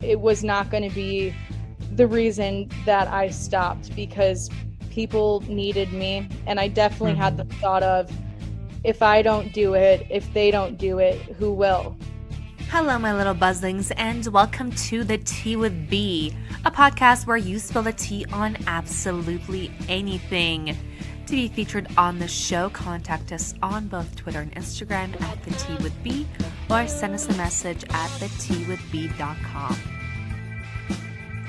it was not going to be the reason that I stopped, because people needed me. And I definitely had the thought of, if I don't do it, if they don't do it, who will? Hello, my little buzzlings, and welcome to The Tea with Bee, a podcast where you spill the tea on absolutely anything. To be featured on the show, contact us on both Twitter and Instagram at theTeawithBee, or send us a message at theTeawithBee.com.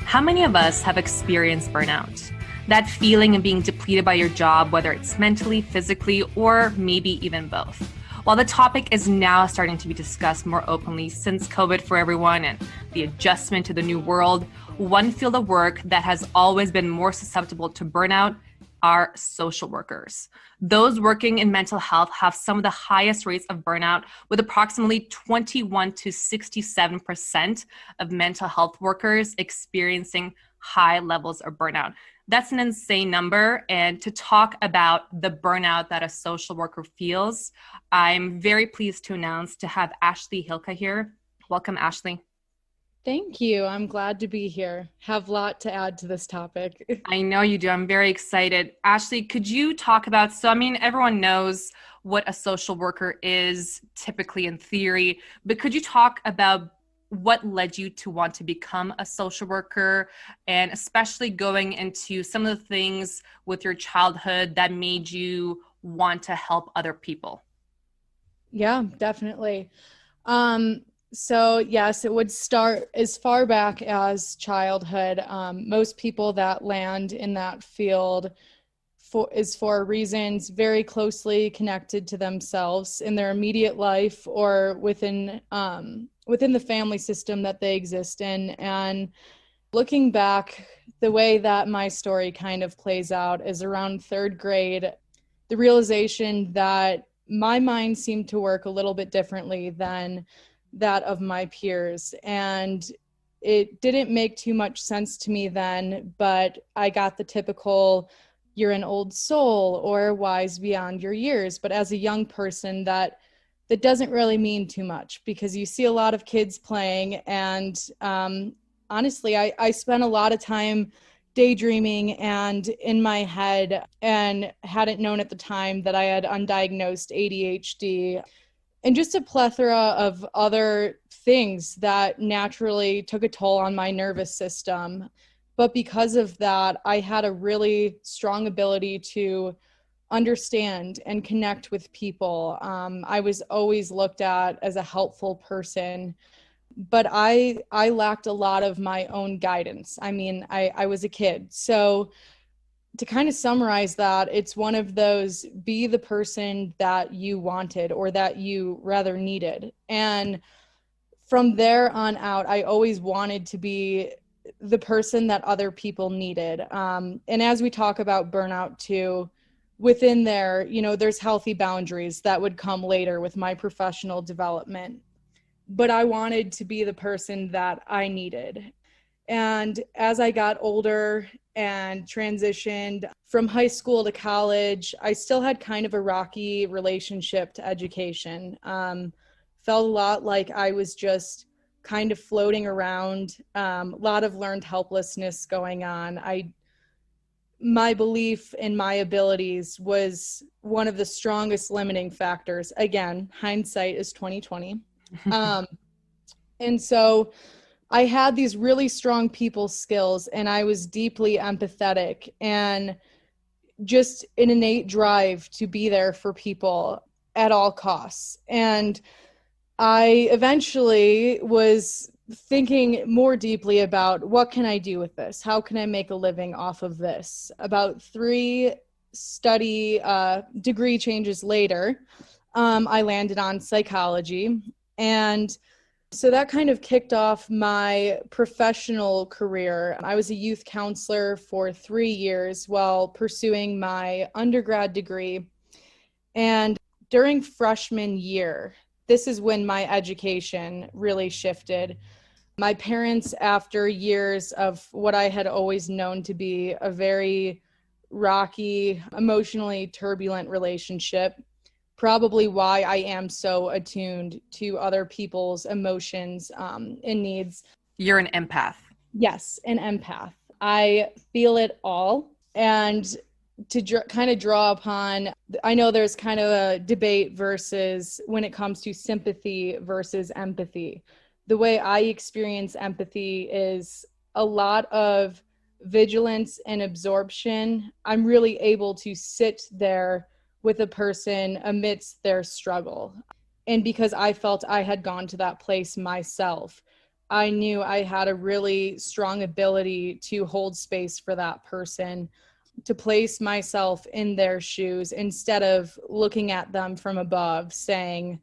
How many of us have experienced burnout? That feeling of being depleted by your job, whether it's mentally, physically, or maybe even both. While the topic is now starting to be discussed more openly since COVID for everyone and the adjustment to the new world, one field of work that has always been more susceptible to burnout are social workers. Those working in mental health have some of the highest rates of burnout, with approximately 21 to 67% of mental health workers experiencing high levels of burnout. That's an insane number. And to talk about the burnout that a social worker feels, I'm very pleased to announce to have Ashley Hylka here. Welcome, Ashley. Thank you. I'm glad to be here. Have a lot to add to this topic. I know you do. I'm very excited. Ashley, could you talk about, everyone knows what a social worker is typically in theory, but could you talk about what led you to want to become a social worker, and especially going into some of the things with your childhood that made you want to help other people? Yeah, definitely. So yes, it would start as far back as childhood. Most people that land in that field is for reasons very closely connected to themselves in their immediate life, or within the family system that they exist in. And looking back, the way that my story kind of plays out is around third grade, the realization that my mind seemed to work a little bit differently than that of my peers. And it didn't make too much sense to me then, but I got the typical, you're an old soul or wise beyond your years. But as a young person, that doesn't really mean too much, because you see a lot of kids playing. And honestly, I spent a lot of time daydreaming and in my head, and hadn't known at the time that I had undiagnosed ADHD and just a plethora of other things that naturally took a toll on my nervous system. But because of that, I had a really strong ability to understand and connect with people. I was always looked at as a helpful person, but I lacked a lot of my own guidance. I was a kid. So to kind of summarize that, it's one of those, be the person that you wanted or that you rather needed. And from there on out, I always wanted to be the person that other people needed. And as we talk about burnout too, within there, there's healthy boundaries that would come later with my professional development. But I wanted to be the person that I needed. And as I got older and transitioned from high school to college, I still had kind of a rocky relationship to education. Felt a lot like I was just kind of floating around, a lot of learned helplessness going on. My belief in my abilities was one of the strongest limiting factors. Again, hindsight is 2020. And so I had these really strong people skills, and I was deeply empathetic and just an innate drive to be there for people at all costs. And I eventually was thinking more deeply about, what can I do with this? How can I make a living off of this? About 3 study degree changes later, I landed on psychology. And so that kind of kicked off my professional career. I was a youth counselor for 3 years while pursuing my undergrad degree. And during freshman year, this is when my education really shifted. My parents, after years of what I had always known to be a very rocky, emotionally turbulent relationship, probably why I am so attuned to other people's emotions and needs. You're an empath. Yes, an empath. I feel it all. And to kind of draw upon, I know there's kind of a debate versus when it comes to sympathy versus empathy. The way I experience empathy is a lot of vigilance and absorption. I'm really able to sit there with a person amidst their struggle. And because I felt I had gone to that place myself, I knew I had a really strong ability to hold space for that person, to place myself in their shoes instead of looking at them from above saying,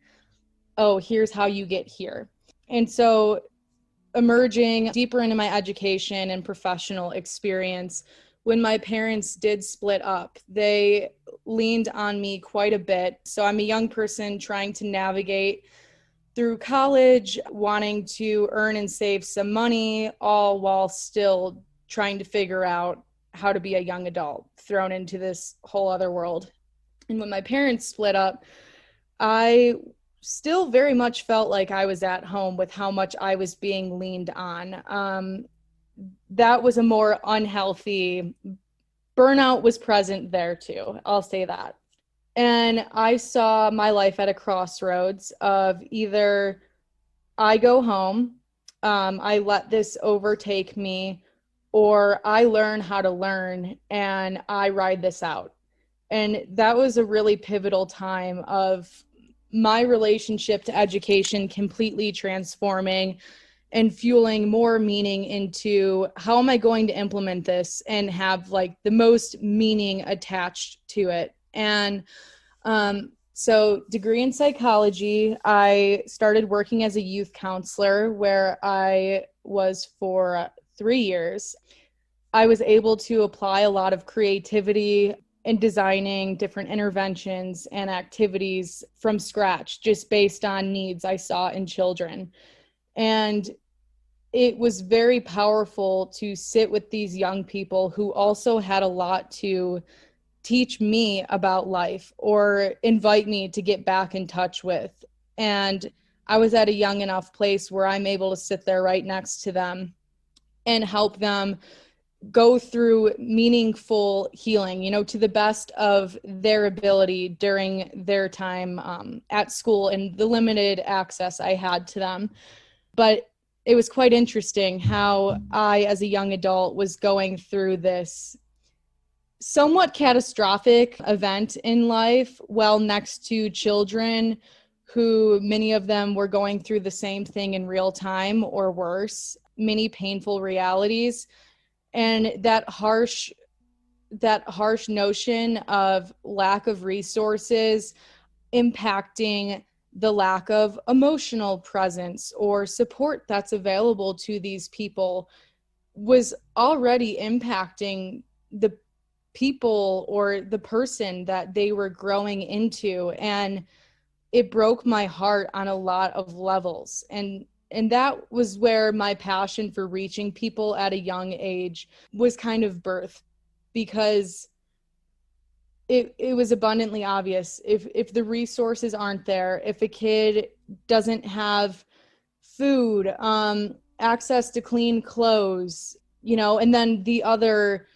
oh, here's how you get here. And so emerging deeper into my education and professional experience, when my parents did split up, they leaned on me quite a bit. So I'm a young person trying to navigate through college, wanting to earn and save some money, all while still trying to figure out how to be a young adult, thrown into this whole other world. And when my parents split up, I still very much felt like I was at home with how much I was being leaned on. That was a more unhealthy burnout was present there too. I'll say that. And I saw my life at a crossroads of either I go home, I let this overtake me, or I learn how to learn and I ride this out. And that was a really pivotal time of my relationship to education completely transforming and fueling more meaning into how am I going to implement this and have like the most meaning attached to it. And so degree in psychology, I started working as a youth counselor where I was for 3 years. I was able to apply a lot of creativity in designing different interventions and activities from scratch, just based on needs I saw in children. And it was very powerful to sit with these young people who also had a lot to teach me about life or invite me to get back in touch with. And I was at a young enough place where I'm able to sit there right next to them and help them go through meaningful healing, you know, to the best of their ability during their time at school and the limited access I had to them. But it was quite interesting how I, as a young adult, was going through this somewhat catastrophic event in life while next to children who many of them were going through the same thing in real time or worse, many painful realities. And that harsh notion of lack of resources impacting the lack of emotional presence or support that's available to these people was already impacting the people or the person that they were growing into. And it broke my heart on a lot of levels. And that was where my passion for reaching people at a young age was kind of birthed, because it was abundantly obvious if the resources aren't there, if a kid doesn't have food, access to clean clothes, you know, and then the other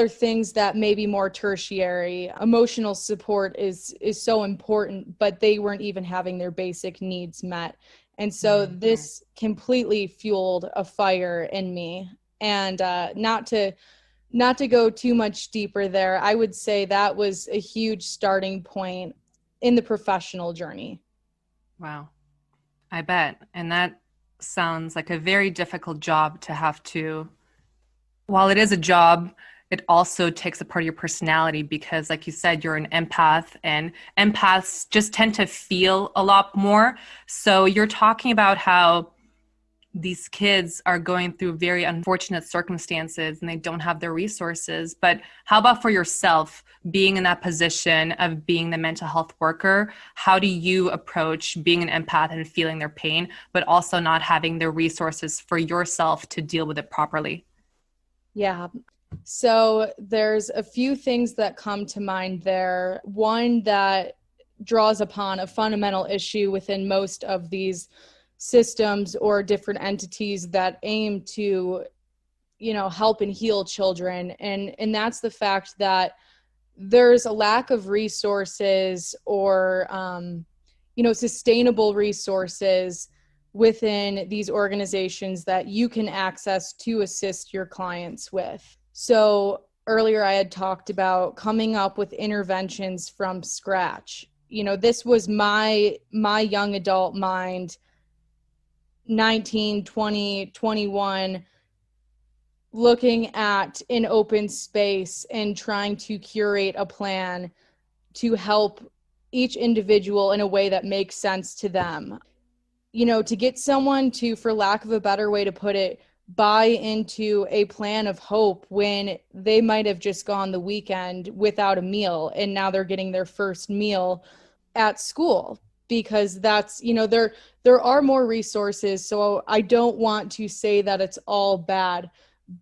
things that may be more tertiary, emotional support is so important, but they weren't even having their basic needs met. And so this completely fueled a fire in me. And not to go too much deeper there, I would say that was a huge starting point in the professional journey. Wow. I bet. And that sounds like a very difficult job to have to, while it is a job, it also takes a part of your personality because, like you said, you're an empath and empaths just tend to feel a lot more. So you're talking about how these kids are going through very unfortunate circumstances and they don't have their resources. But how about for yourself, being in that position of being the mental health worker? How do you approach being an empath and feeling their pain, but also not having the resources for yourself to deal with it properly? Yeah. So there's a few things that come to mind there. One that draws upon a fundamental issue within most of these systems or different entities that aim to, help and heal children. And that's the fact that there's a lack of resources or, sustainable resources within these organizations that you can access to assist your clients with. So earlier I had talked about coming up with interventions from scratch. This was my young adult mind, 19, 20, 21, looking at an open space and trying to curate a plan to help each individual in a way that makes sense to them. To get someone to, for lack of a better way to put it, buy into a plan of hope when they might have just gone the weekend without a meal and now they're getting their first meal at school, because that's, there are more resources. So I don't want to say that it's all bad,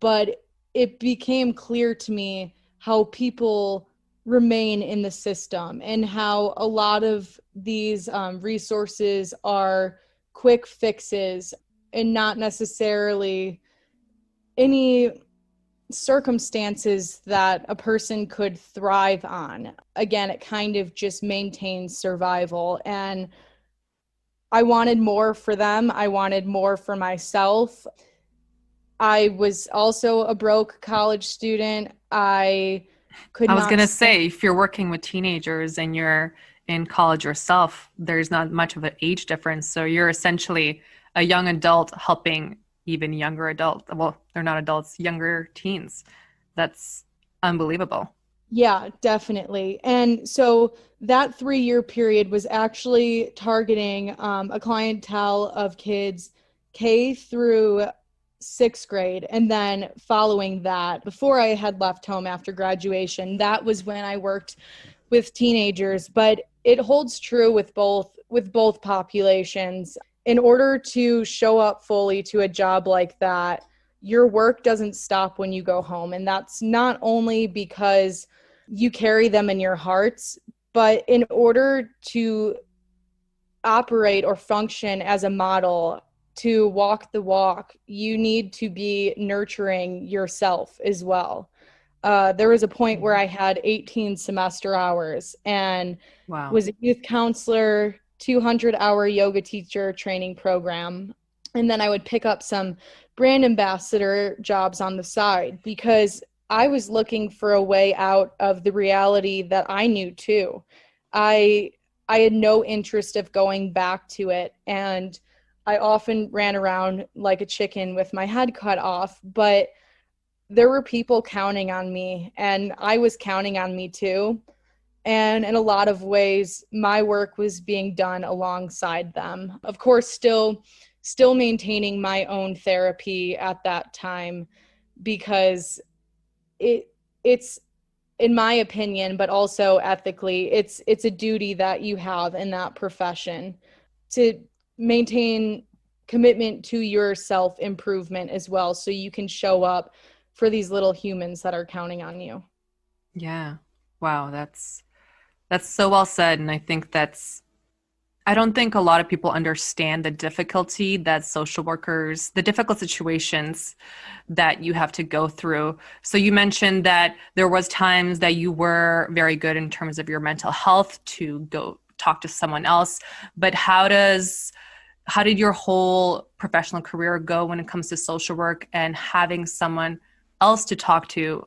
but it became clear to me how people remain in the system and how a lot of these resources are quick fixes and not necessarily any circumstances that a person could thrive on. Again, it kind of just maintains survival. And I wanted more for them. I wanted more for myself. I was also a broke college student. I could I was not going to stand. say, if you're working with teenagers and you're in college yourself, there's not much of an age difference. So you're essentially a young adult helping even younger adults. Well, they're not adults, younger teens. That's unbelievable. Yeah, definitely. And so that 3-year period was actually targeting a clientele of kids K through sixth grade. And then following that, before I had left home after graduation, that was when I worked with teenagers. But it holds true with both populations. In order to show up fully to a job like that, your work doesn't stop when you go home. And that's not only because you carry them in your hearts, but in order to operate or function as a model, to walk the walk, you need to be nurturing yourself as well. There was a point where I had 18 semester hours and Wow. was a youth counselor, 200-hour yoga teacher training program. And then I would pick up some brand ambassador jobs on the side because I was looking for a way out of the reality that I knew too. I I had no interest of going back to it, and I often ran around like a chicken with my head cut off, but there were people counting on me and I was counting on me too. And in a lot of ways, my work was being done alongside them. Of course, still maintaining my own therapy at that time, because it's in my opinion, but also ethically, it's a duty that you have in that profession to maintain commitment to your self improvement as well, so you can show up for these little humans that are counting on you. Yeah. Wow, that's so well said. And I don't think a lot of people understand the difficulty that social workers, the difficult situations that you have to go through. So you mentioned that there was times that you were very good in terms of your mental health to go talk to someone else, but how did your whole professional career go when it comes to social work and having someone else to talk to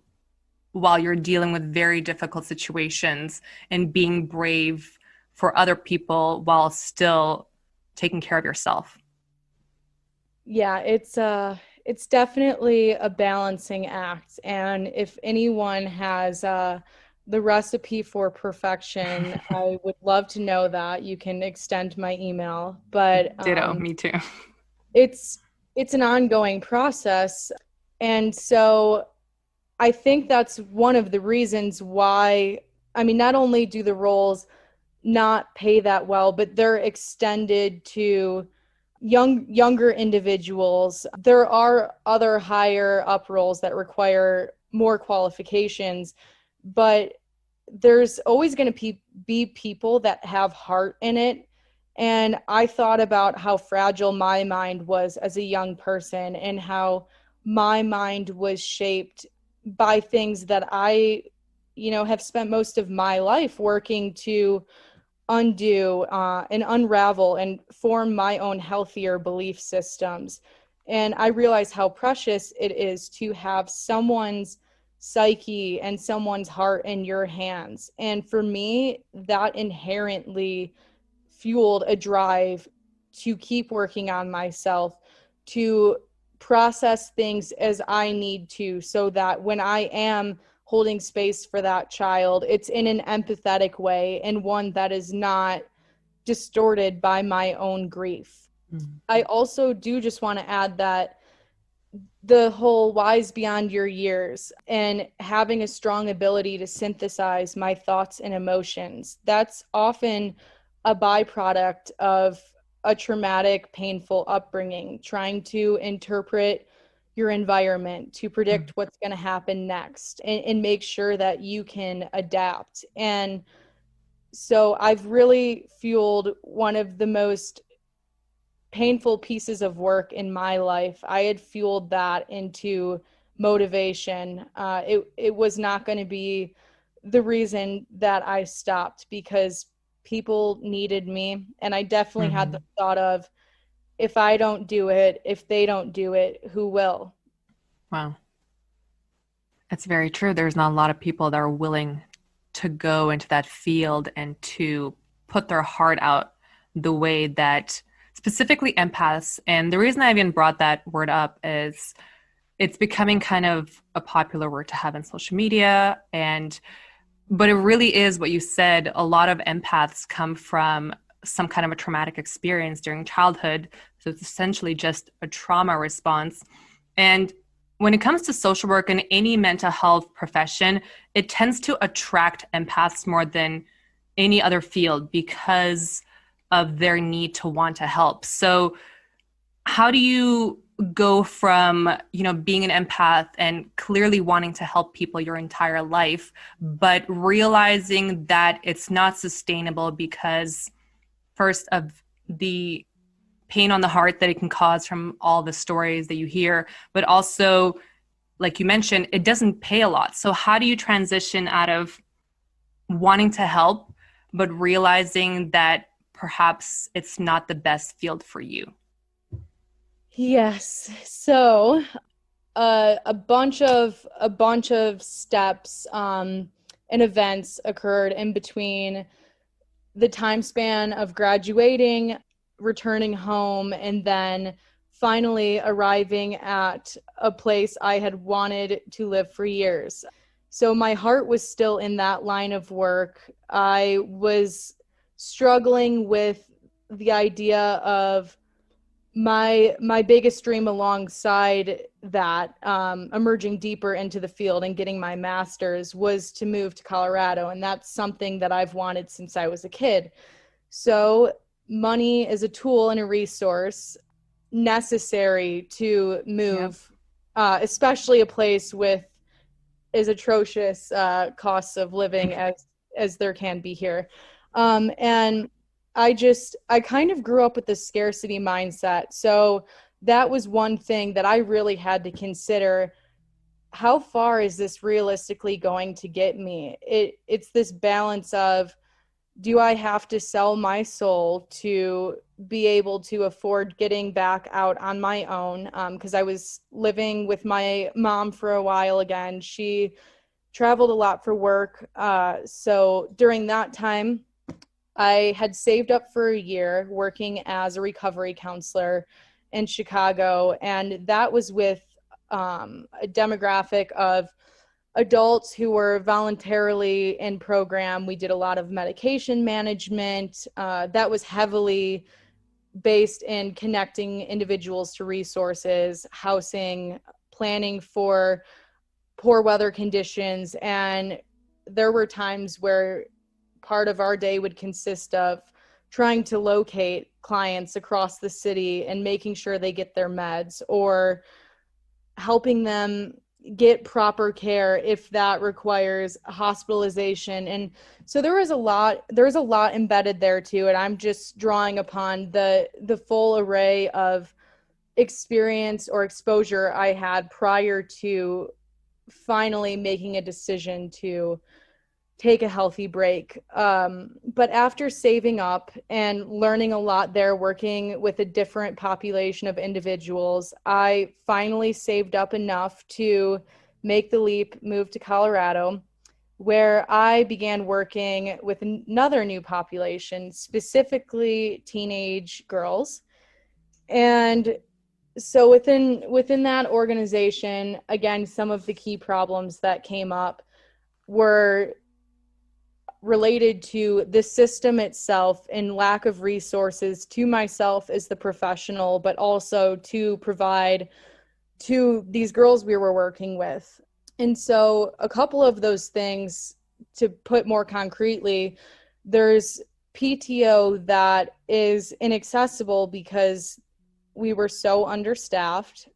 while you're dealing with very difficult situations and being brave for other people while still taking care of yourself? Yeah, it's definitely a balancing act, and if anyone has the recipe for perfection, I would love to know that. You can extend my email, but Ditto, me too. it's it's an ongoing process. And so I think that's one of the reasons why, I mean, not only do the roles not pay that well, but they're extended to younger individuals. There are other higher up roles that require more qualifications, but there's always going to be people that have heart in it And I thought about how fragile my mind was as a young person and how my mind was shaped by things that I, have spent most of my life working to undo and unravel and form my own healthier belief systems. And I realize how precious it is to have someone's psyche and someone's heart in your hands. And for me, that inherently fueled a drive to keep working on myself, to process things as I need to, so that when I am holding space for that child, it's in an empathetic way and one that is not distorted by my own grief. Mm-hmm. I also do just want to add that the whole wise beyond your years and having a strong ability to synthesize my thoughts and emotions, that's often a byproduct of a traumatic, painful upbringing, trying to interpret your environment to predict what's going to happen next and make sure that you can adapt. And so I've really fueled one of the most painful pieces of work in my life. I had fueled that into motivation. It was not going to be the reason that I stopped, because people needed me. And I definitely had the thought of, if I don't do it, if they don't do it, who will? Wow. That's very true. There's not a lot of people that are willing to go into that field and to put their heart out the way that specifically empaths. And the reason I even brought that word up is it's becoming kind of a popular word to have in social media. But it really is what you said. A lot of empaths come from some kind of a traumatic experience during childhood. So it's essentially just a trauma response. And when it comes to social work and any mental health profession, it tends to attract empaths more than any other field because of their need to want to help. So how do you go from, being an empath and clearly wanting to help people your entire life, but realizing that it's not sustainable because first of the pain on the heart that it can cause from all the stories that you hear, but also, like you mentioned, it doesn't pay a lot. So how do you transition out of wanting to help, but realizing that perhaps it's not the best field for you? Yes. So a bunch of steps and events occurred in between the time span of graduating, returning home, and then finally arriving at a place I had wanted to live for years. So my heart was still in that line of work. I was struggling with the idea of my biggest dream alongside that, emerging deeper into the field and getting my master's, was to move to Colorado. And that's something that I've wanted since I was a kid. So money is a tool and a resource necessary to move, especially a place with as atrocious costs of living as there can be here. And I kind of grew up with this scarcity mindset. So that was one thing that I really had to consider. How far is this realistically going to get me? It's this balance of, do I have to sell my soul to be able to afford getting back out on my own? Because I was living with my mom for a while again. She traveled a lot for work. So during that time, I had saved up for a year working as a recovery counselor in Chicago. And that was with a demographic of adults who were voluntarily in program. We did a lot of medication management. That was heavily based in connecting individuals to resources, housing, planning for poor weather conditions. And there were times where part of our day would consist of trying to locate clients across the city and making sure they get their meds, or helping them get proper care if that requires hospitalization. And so there's a lot embedded there too. And I'm just drawing upon the full array of experience or exposure I had prior to finally making a decision to take a healthy break. But after saving up and learning a lot there, working with a different population of individuals, I finally saved up enough to make the leap, move to Colorado, where I began working with another new population, specifically teenage girls. And so within that organization, again, some of the key problems that came up were related to the system itself and lack of resources to myself as the professional, but also to provide to these girls we were working with. And so a couple of those things, to put more concretely, there's PTO that is inaccessible because we were so understaffed.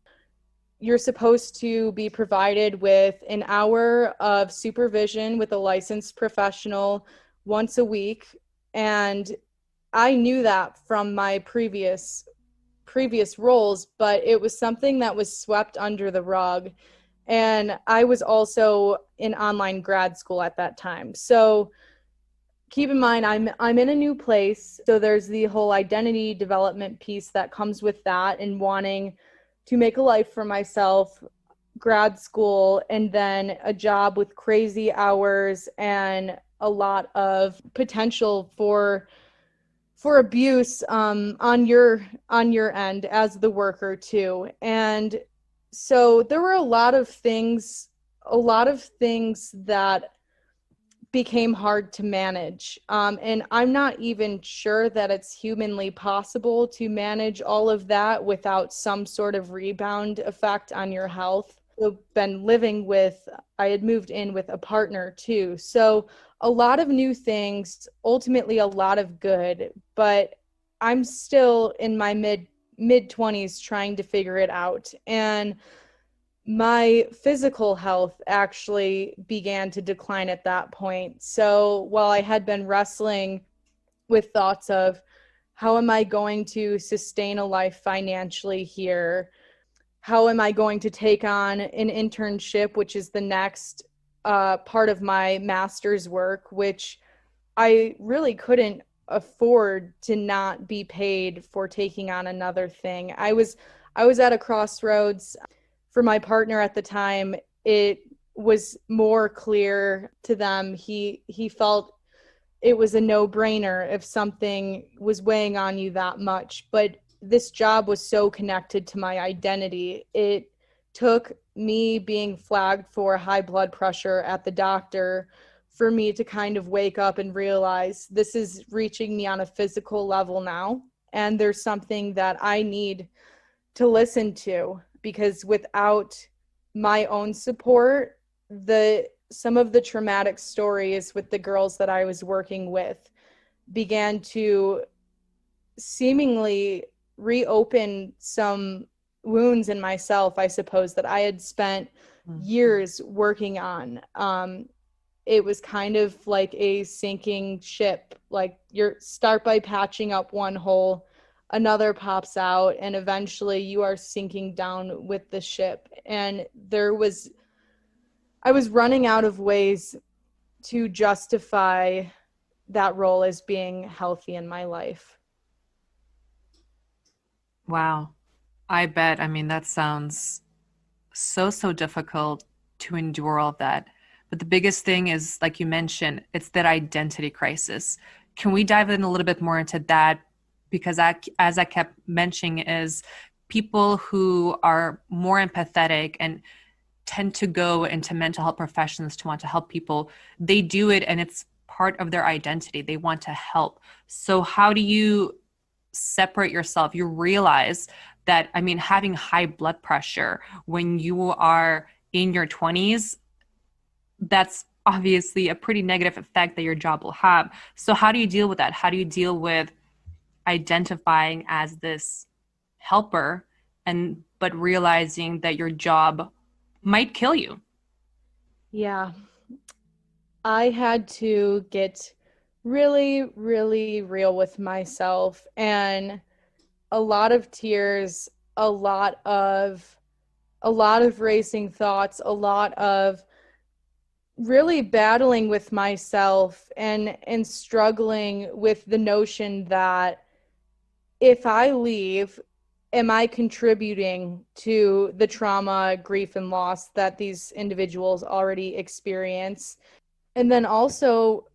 You're supposed to be provided with an hour of supervision with a licensed professional once a week. And I knew that from my previous roles, but it was something that was swept under the rug. And I was also in online grad school at that time. So keep in mind, I'm in a new place. So there's the whole identity development piece that comes with that, and wanting to make a life for myself, grad school, and then a job with crazy hours and a lot of potential for abuse on your end as the worker too. And so there were a lot of things that became hard to manage. And I'm not even sure that it's humanly possible to manage all of that without some sort of rebound effect on your health. I had moved in with a partner too. So a lot of new things, ultimately a lot of good, but I'm still in my mid 20s trying to figure it out. And my physical health actually began to decline at that point. So while I had been wrestling with thoughts of how am I going to sustain a life financially here? How am I going to take on an internship, which is the next part of my master's work, which I really couldn't afford to not be paid for taking on another thing. I was at a crossroads. For my partner at the time, it was more clear to them. He felt it was a no-brainer if something was weighing on you that much. But this job was so connected to my identity. It took me being flagged for high blood pressure at the doctor for me to kind of wake up and realize this is reaching me on a physical level now. And there's something that I need to listen to, because without my own support, some of the traumatic stories with the girls that I was working with began to seemingly reopen some wounds in myself, I suppose, that I had spent years working on. It was kind of like a sinking ship. Like, you start by patching up one hole, another pops out, and eventually you are sinking down with the ship. And I was running out of ways to justify that role as being healthy in my life. Wow. I bet. I mean, that sounds so difficult to endure all of that. But the biggest thing is, like you mentioned, it's that identity crisis. Can we dive in a little bit more into that? Because as I kept mentioning, is people who are more empathetic and tend to go into mental health professions to want to help people, they do it and it's part of their identity. They want to help. So how do you separate yourself? You realize that, I mean, having high blood pressure when you are in your 20s, that's obviously a pretty negative effect that your job will have. So how do you deal with that? How do you deal with identifying as this helper but realizing that your job might kill you. Yeah. I had to get really, really real with myself, and a lot of tears, a lot of racing thoughts, a lot of really battling with myself and struggling with the notion that if I leave, am I contributing to the trauma, grief, and loss that these individuals already experience? And then also,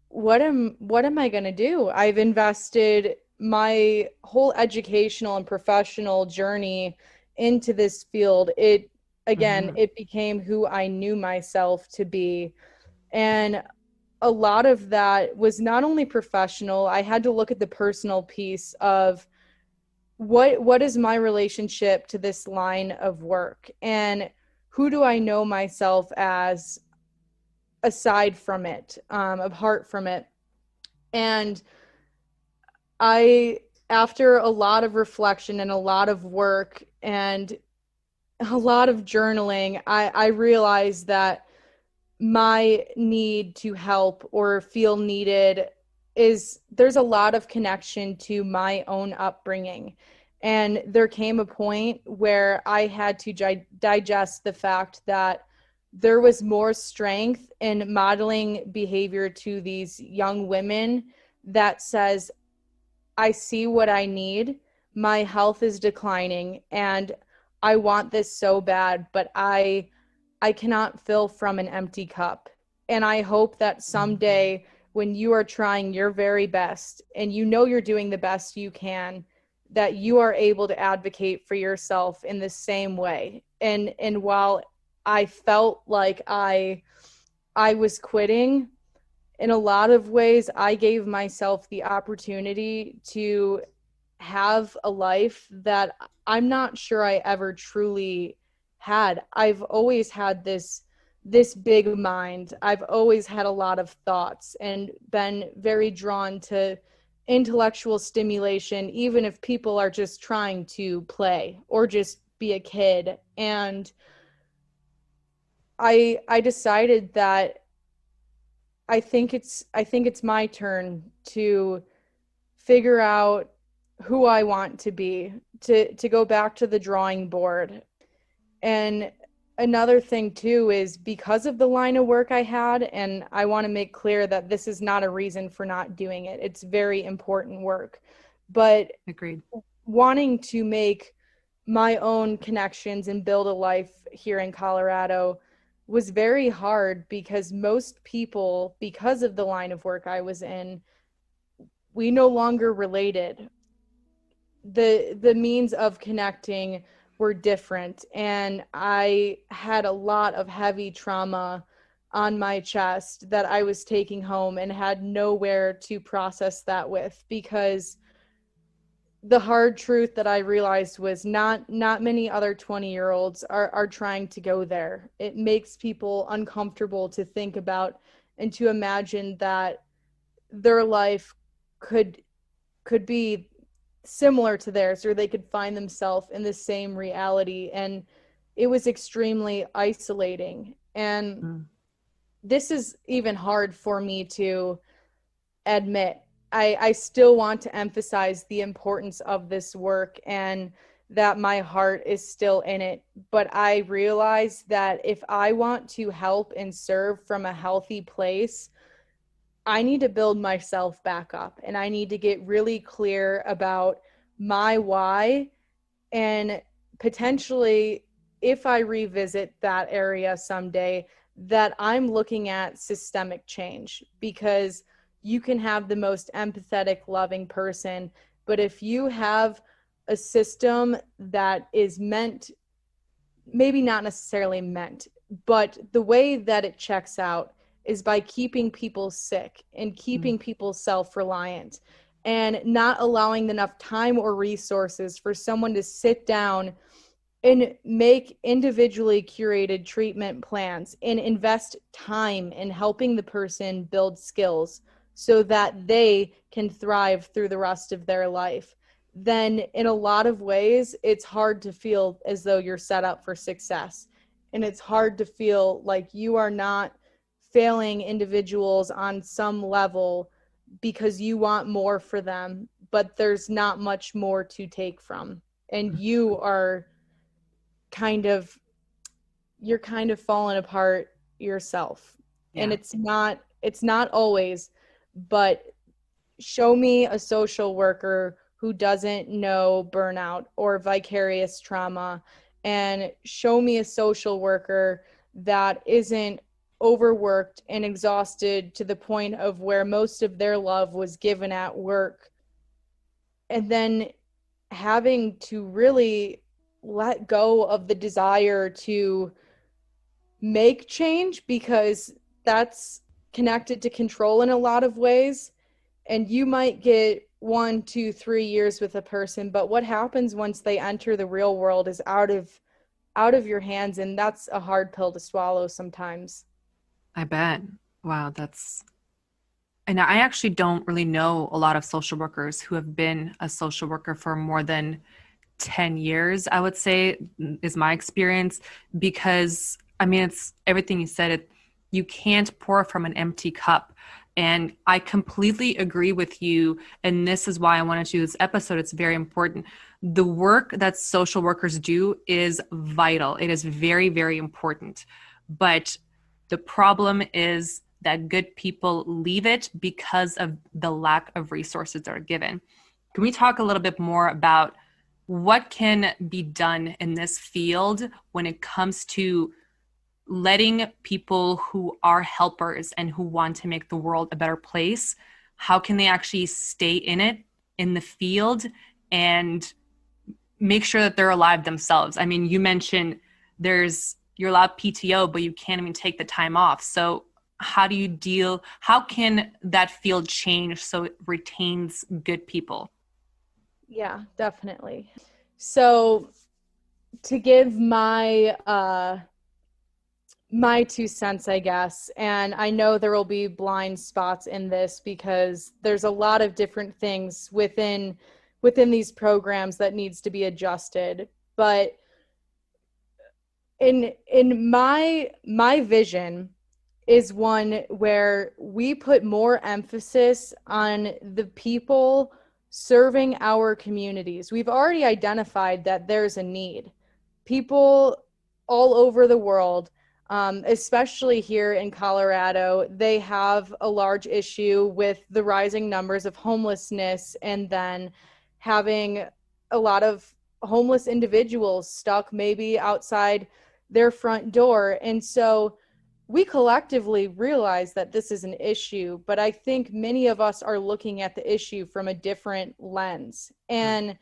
what am I going to do? I've invested my whole educational and professional journey into this field. Mm-hmm. It became who I knew myself to be. And a lot of that was not only professional, I had to look at the personal piece of what is my relationship to this line of work, and who do I know myself as aside from it, apart from it. And I, after a lot of reflection and a lot of work and a lot of journaling, I realized that my need to help or feel needed is there's a lot of connection to my own upbringing. And there came a point where I had to digest the fact that there was more strength in modeling behavior to these young women that says, I see what I need. My health is declining and I want this so bad, but I cannot fill from an empty cup. And I hope that someday when you are trying your very best and you know you're doing the best you can, that you are able to advocate for yourself in the same way. And while I felt like I was quitting, in a lot of ways I gave myself the opportunity to have a life that I'm not sure I ever truly had. I've always had this big mind. I've always had a lot of thoughts and been very drawn to intellectual stimulation, even if people are just trying to play or just be a kid. And I decided that I think it's my turn to figure out who I want to be, to go back to the drawing board. And another thing too is because of the line of work I had, and I want to make clear that this is not a reason for not doing it. It's very important work. But Agreed. wanting to make my own connections and build a life here in Colorado was very hard because most people, because of the line of work I was in, we no longer related. The means of connecting were different, and I had a lot of heavy trauma on my chest that I was taking home and had nowhere to process that with, because the hard truth that I realized was not many other 20-year-olds are trying to go there. It makes people uncomfortable to think about and to imagine that their life could be similar to theirs, or they could find themselves in the same reality. And it was extremely isolating. And Mm. this is even hard for me to admit. I still want to emphasize the importance of this work and that my heart is still in it. But I realize that if I want to help and serve from a healthy place, I need to build myself back up, and I need to get really clear about my why. And potentially, if I revisit that area someday, that I'm looking at systemic change, because you can have the most empathetic, loving person, but if you have a system that is meant, maybe not necessarily meant, but the way that it checks out is by keeping people sick and Mm. keeping people self-reliant and not allowing enough time or resources for someone to sit down and make individually curated treatment plans and invest time in helping the person build skills so that they can thrive through the rest of their life, then in a lot of ways, it's hard to feel as though you're set up for success. and it's hard to feel like you are not failing individuals on some level because you want more for them, but there's not much more to take from. And you are kind of, you're kind of falling apart yourself. And Yeah. it's not always, but show me a social worker who doesn't know burnout or vicarious trauma, and show me a social worker that isn't overworked and exhausted to the point of where most of their love was given at work, and then having to really let go of the desire to make change, because that's connected to control in a lot of ways. And you might get 1, 2, 3 years with a person, but what happens once they enter the real world is out of your hands, and that's a hard pill to swallow sometimes. I bet. Wow, and I actually don't really know a lot of social workers who have been a social worker for more than 10 years, I would say, is my experience. Because, I mean, it's everything you said. You can't pour from an empty cup. And I completely agree with you. And this is why I wanted to do this episode. It's very important. The work that social workers do is vital. It is very, very important. But the problem is that good people leave it because of the lack of resources that are given. Can we talk a little bit more about what can be done in this field when it comes to letting people who are helpers and who want to make the world a better place, how can they actually stay in it, in the field, and make sure that they're alive themselves? I mean, you mentioned you're allowed PTO, but you can't even take the time off. So how can that field change so it retains good people? Yeah, definitely. So to give my 2 cents, I guess, and I know there will be blind spots in this because there's a lot of different things within these programs that needs to be adjusted. But in my vision is one where we put more emphasis on the people serving our communities. We've already identified that there's a need. People all over the world, especially here in Colorado, they have a large issue with the rising numbers of homelessness, and then having a lot of homeless individuals stuck maybe outside their front door. And so we collectively realize that this is an issue, but I think many of us are looking at the issue from a different lens. And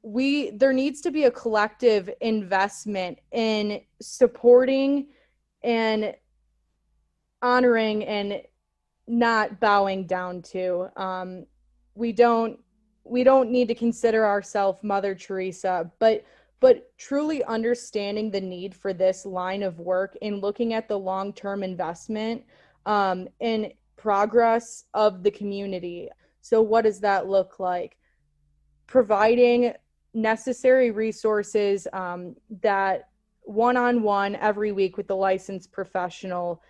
there needs to be a collective investment in supporting and honoring and not bowing down to. We don't need to consider ourselves Mother Teresa, but truly understanding the need for this line of work and looking at the long-term investment and progress of the community. So what does that look like? Providing necessary resources that one-on-one every week with the licensed professional,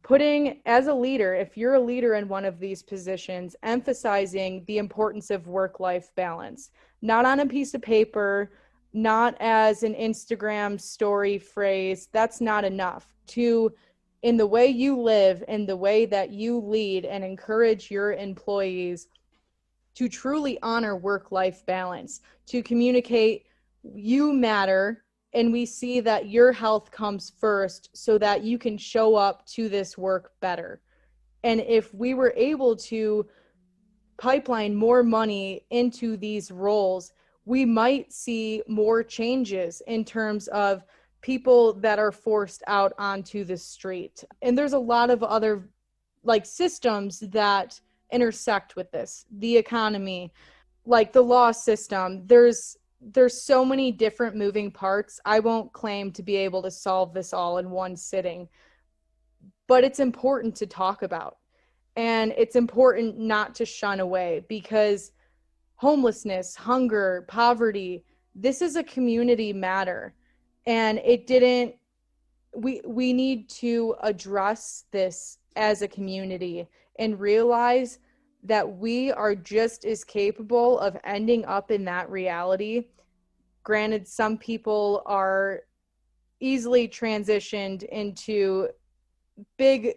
putting, as a leader, if you're a leader in one of these positions, emphasizing the importance of work-life balance, not on a piece of paper, not as an Instagram story phrase. That's not enough. In the way you live, in the way that you lead and encourage your employees to truly honor work-life balance, to communicate you matter, and we see that your health comes first so that you can show up to this work better. And if we were able to pipeline more money into these roles, we might see more changes in terms of people that are forced out onto the street. And there's a lot of other systems that intersect with this, the economy, like the law system. There's so many different moving parts. I won't claim to be able to solve this all in one sitting, but it's important to talk about. And it's important not to shun away, because homelessness, hunger, poverty, this is a community matter. And it didn't we need to address this as a community and realize that we are just as capable of ending up in that reality. Granted, some people are easily transitioned into big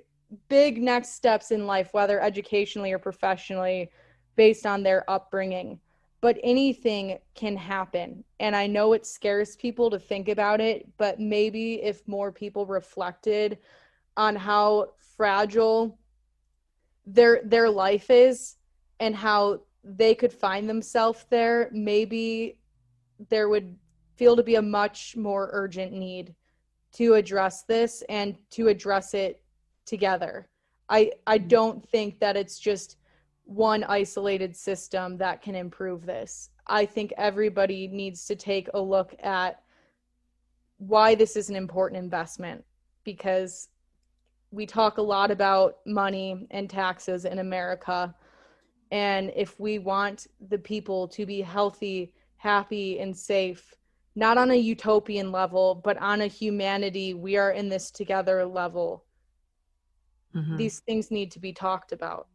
next steps in life, whether educationally or professionally, based on their upbringing. But anything can happen. And I know it scares people to think about it, but maybe if more people reflected on how fragile their life is and how they could find themselves there, maybe there would feel to be a much more urgent need to address this and to address it together. I don't think that it's just one isolated system that can improve this. I think everybody needs to take a look at why this is an important investment, because we talk a lot about money and taxes in America. And if we want the people to be healthy, happy, and safe, not on a utopian level, but on a humanity, we are in this together level, these things need to be talked about.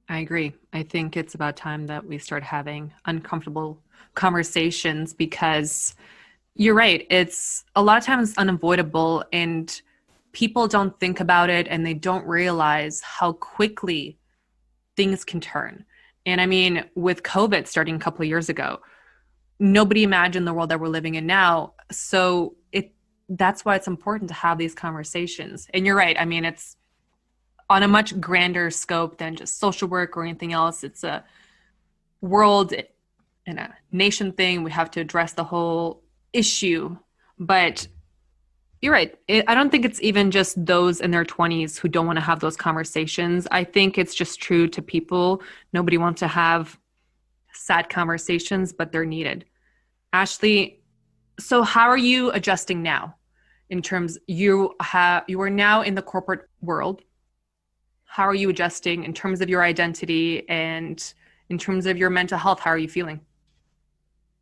I agree. I think it's about time that we start having uncomfortable conversations, because you're right. It's a lot of times unavoidable, and people don't think about it and they don't realize how quickly things can turn. And I mean, with COVID starting a couple of years ago, nobody imagined the world that we're living in now. So that's why it's important to have these conversations. And you're right. I mean, it's on a much grander scope than just social work or anything else. It's a world and a nation thing. We have to address the whole issue. But you're right. I don't think it's even just those in their 20s who don't want to have those conversations. I think it's just true to people. Nobody wants to have sad conversations, but they're needed. Ashley, so how are you adjusting now? In terms, you are now in the corporate world. How are you adjusting in terms of your identity and in terms of your mental health? How are you feeling?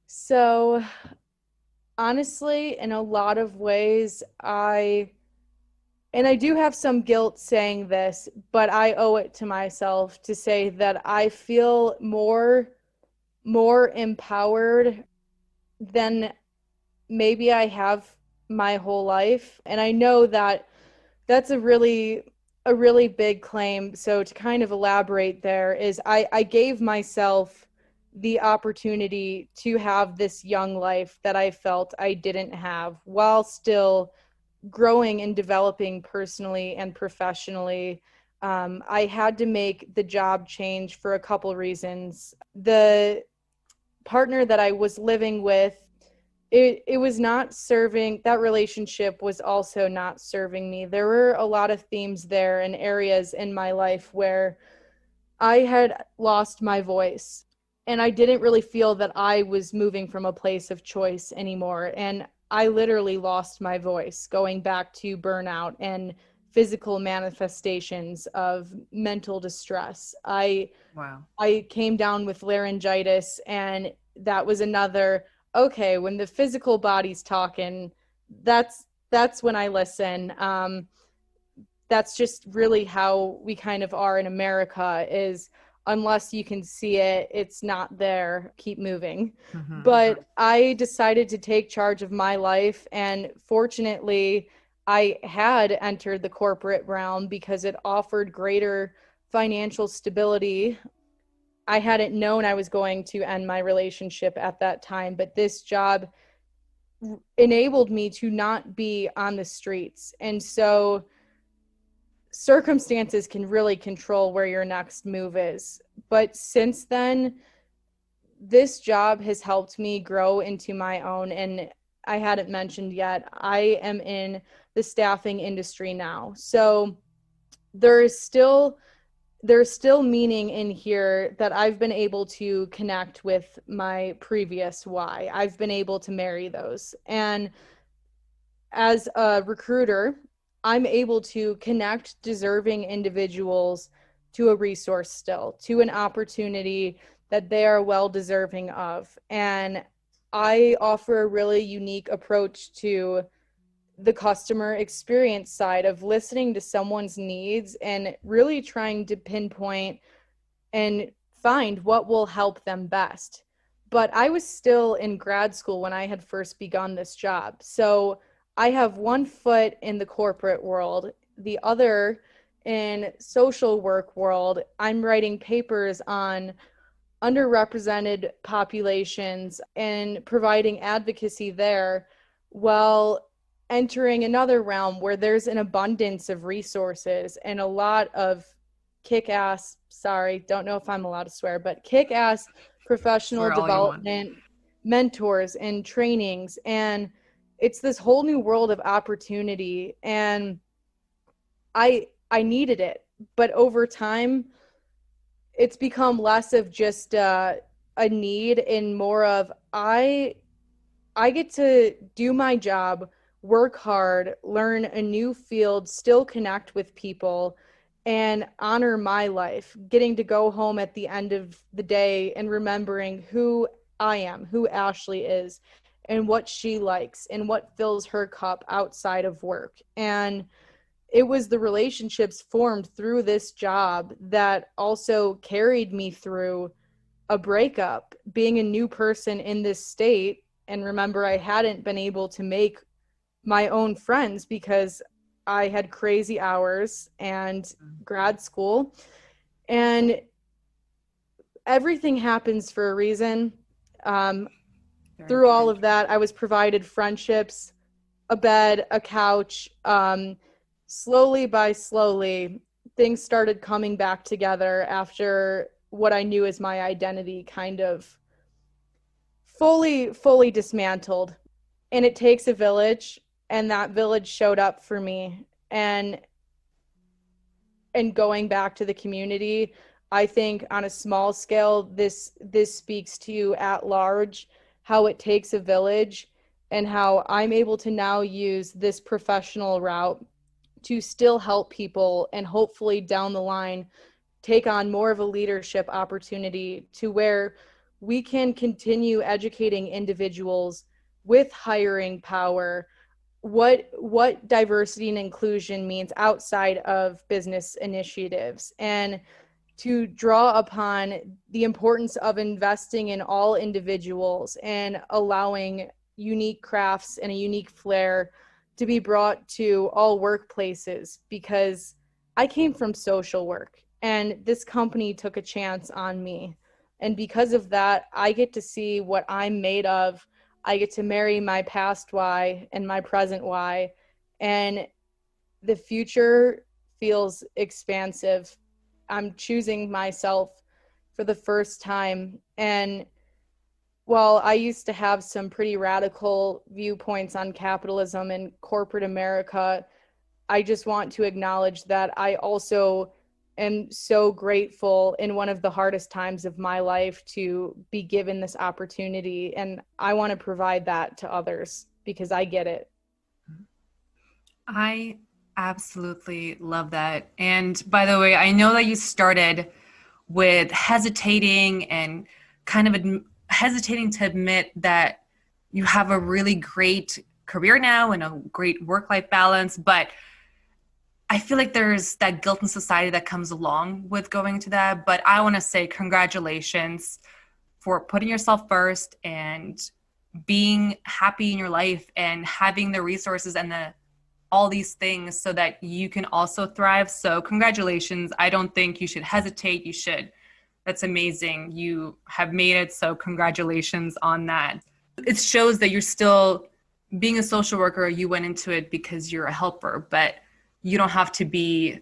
So honestly, in a lot of ways, I do have some guilt saying this, but I owe it to myself to say that I feel more empowered than maybe I have my whole life. And I know that that's a really big claim. So to kind of elaborate there is I gave myself the opportunity to have this young life that I felt I didn't have, while still growing and developing personally and professionally. I had to make the job change for a couple reasons. The partner that I was living with, it was not serving, that relationship was also not serving me. There were a lot of themes there and areas in my life where I had lost my voice, and I didn't really feel that I was moving from a place of choice anymore. And I literally lost my voice, going back to burnout and physical manifestations of mental distress. Wow. I came down with laryngitis, and that was another, okay, when the physical body's talking, that's when I listen. That's just really how we kind of are in America, is unless you can see it, it's not there, keep moving. But I decided to take charge of my life, and fortunately I had entered the corporate realm because it offered greater financial stability. I hadn't known I was going to end my relationship at that time, but this job enabled me to not be on the streets. And so circumstances can really control where your next move is. But since then, this job has helped me grow into my own. And I hadn't mentioned yet, I am in the staffing industry now. So there's still meaning in here that I've been able to connect with my previous why. I've been able to marry those. And as a recruiter, I'm able to connect deserving individuals to a resource still, to an opportunity that they are well deserving of. And I offer a really unique approach to the customer experience side of listening to someone's needs and really trying to pinpoint and find what will help them best. But I was still in grad school when I had first begun this job. So I have one foot in the corporate world, the other in social work world. I'm writing papers on underrepresented populations and providing advocacy there, while entering another realm where there's an abundance of resources and a lot of kick-ass, sorry, don't know if I'm allowed to swear, but kick-ass professional Swear all you want. development mentors and trainings. And it's this whole new world of opportunity. And I needed it. But over time, it's become less of just a need and more of I get to do my job, work hard, learn a new field, still connect with people, and honor my life. Getting to go home at the end of the day and remembering who I am, who Ashley is, and what she likes, and what fills her cup outside of work. And it was the relationships formed through this job that also carried me through a breakup, being a new person in this state. And remember, I hadn't been able to make my own friends because I had crazy hours and grad school. And everything happens for a reason. Through all of that, I was provided friendships, a bed, a couch. Slowly by slowly, things started coming back together after what I knew as my identity kind of fully dismantled. And it takes a village, and that village showed up for me. And going back to the community, I think on a small scale, this speaks to you at large, how it takes a village, and how I'm able to now use this professional route to still help people, and hopefully down the line take on more of a leadership opportunity to where we can continue educating individuals with hiring power, what diversity and inclusion means outside of business initiatives, and to draw upon the importance of investing in all individuals and allowing unique crafts and a unique flair to be brought to all workplaces. Because I came from social work and this company took a chance on me. And because of that, I get to see what I'm made of. I get to marry my past why and my present why. And the future feels expansive. I'm choosing myself for the first time. And while I used to have some pretty radical viewpoints on capitalism and corporate America, I just want to acknowledge that I also am so grateful in one of the hardest times of my life to be given this opportunity. And I want to provide that to others because I get it. I absolutely love that. And by the way, I know that you started with hesitating and kind of hesitating to admit that you have a really great career now and a great work-life balance, but I feel like there's that guilt in society that comes along with going to that. But I want to say congratulations for putting yourself first and being happy in your life and having the resources and all these things so that you can also thrive. So congratulations. I don't think you should hesitate. You should. That's amazing. You have made it. So congratulations on that. It shows that you're still being a social worker. You went into it because you're a helper, but you don't have to be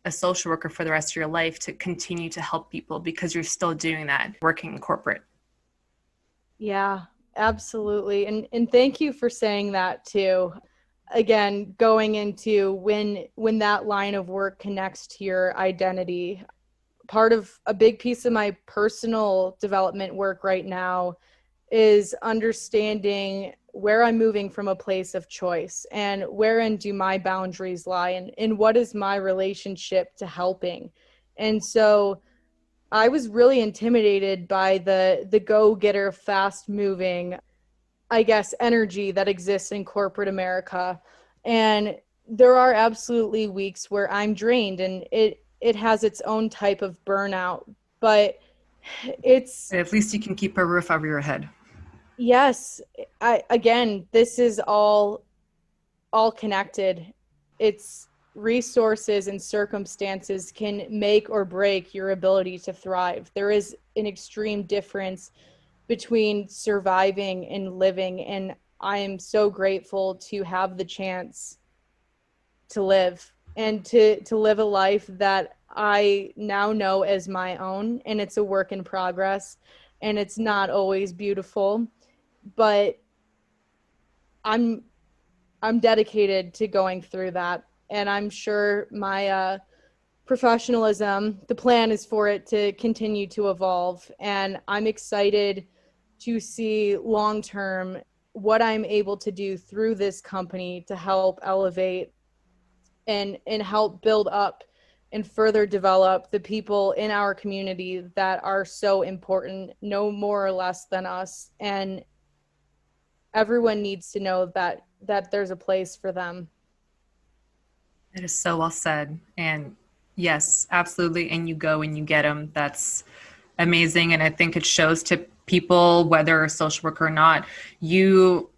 a social worker for the rest of your life to continue to help people because you're still doing that working in corporate. Yeah, absolutely. And thank you for saying that too. Again, going into when that line of work connects to your identity. Part of a big piece of my personal development work right now is understanding where I'm moving from a place of choice and wherein do my boundaries lie and what is my relationship to helping. And so I was really intimidated by the go-getter, fast moving, I guess, energy that exists in corporate America. And there are absolutely weeks where I'm drained, and it has its own type of burnout, but it's, At least you can keep a roof over your head. yes, again, this is all connected. It's resources and circumstances can make or break your ability to thrive. There is an extreme difference between surviving and living, and I am so grateful to have the chance to live and to live a life that I now know as my own, and it's a work in progress, and it's not always beautiful, but I'm I'm dedicated to going through that, and I'm sure my professionalism, the plan is for it to continue to evolve, and I'm excited to see long term what I'm able to do through this company to help elevate and help build up and further develop the people in our community that are so important, no more or less than us. And everyone needs to know that there's a place for them. It is so well said. And yes, absolutely. And you go and you get them. That's amazing. And I think it shows to people, whether a social worker or not, you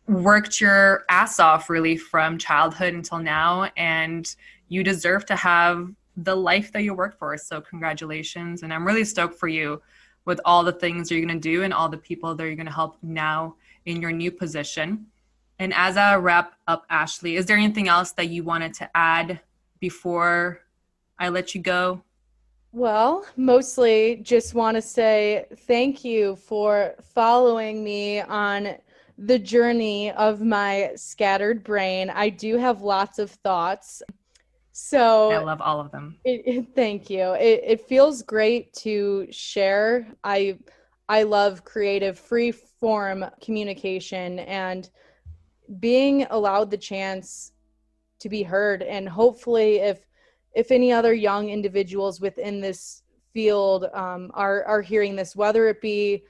worked your ass off really from childhood until now, and you deserve to have the life that you worked for. So congratulations. And I'm really stoked for you with all the things you're going to do and all the people that you're going to help now in your new position. And as I wrap up, Ashley, is there anything else that you wanted to add before I let you go? Well, mostly just want to say thank you for following me on the journey of my scattered brain. I do have lots of thoughts. I So love all of them. thank you. It feels great to share. I love creative free form communication and being allowed the chance to be heard. And hopefully if any other young individuals within this field are hearing this, whether it be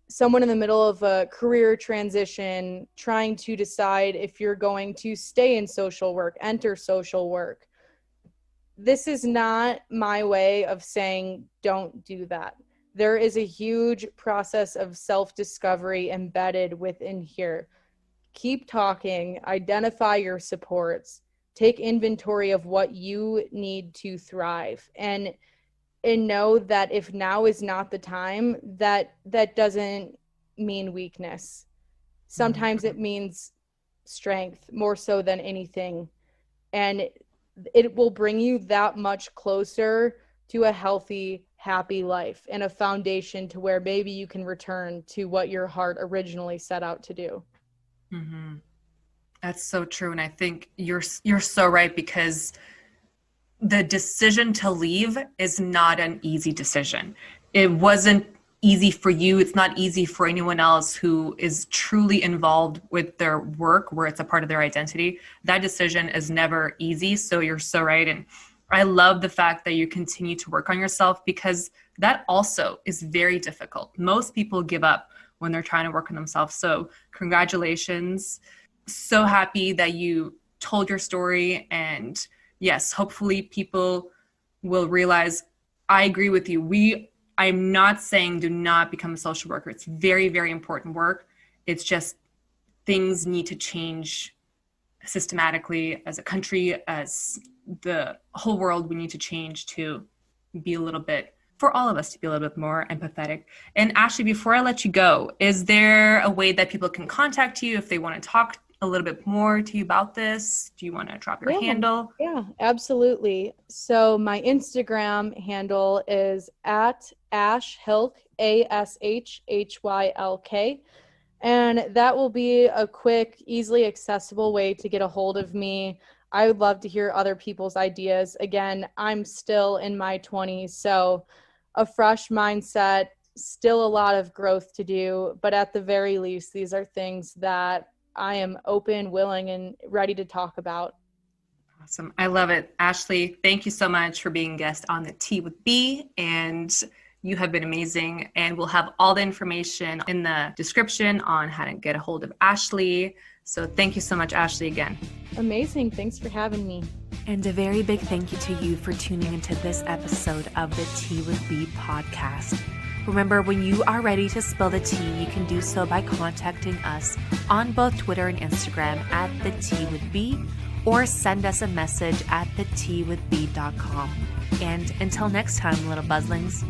someone in the middle of a career transition, trying to decide if you're going to stay in social work, enter social work, this is not my way of saying don't do that. There is a huge process of self-discovery embedded within here. Keep talking, identify your supports, take inventory of what you need to thrive, and know that if now is not the time, that doesn't mean weakness. Sometimes it means strength more so than anything, and it will bring you that much closer to a healthy, happy life and a foundation to where maybe you can return to what your heart originally set out to do. Mm-hmm. That's so true. And I think you're so right, because the decision to leave is not an easy decision. It wasn't easy for you. It's not easy for anyone else who is truly involved with their work, where it's a part of their identity. That decision is never easy. So you're so right. And I love the fact that you continue to work on yourself, because that also is very difficult. Most people give up when they're trying to work on themselves. So congratulations. So happy that you told your story. And yes, hopefully people will realize, I agree with you. I'm not saying do not become a social worker. It's very, very important work. It's just things need to change systematically as a country, as the whole world. We need to change to be a little bit, for all of us to be a little bit more empathetic. And Ashley, before I let you go, is there a way that people can contact you if they want to talk a little bit more to you about this? Do you want to drop your handle? Yeah, absolutely. So my Instagram handle is at @ashhylk, ASHHYLK. And that will be a quick, easily accessible way to get a hold of me. I would love to hear other people's ideas. Again, I'm still in my 20s, so a fresh mindset, still a lot of growth to do. But at the very least, these are things that I am open, willing, and ready to talk about. Awesome. I love it. Ashley, thank you so much for being a guest on the Tea with Bee. And you have been amazing. And we'll have all the information in the description on how to get a hold of Ashley. So thank you so much, Ashley, again. Amazing. Thanks for having me. And a very big thank you to you for tuning into this episode of the Tea with Bee podcast. Remember, when you are ready to spill the tea, you can do so by contacting us on both Twitter and Instagram at theTeawithBee, or send us a message at theteawithbee.com. And until next time, little buzzlings.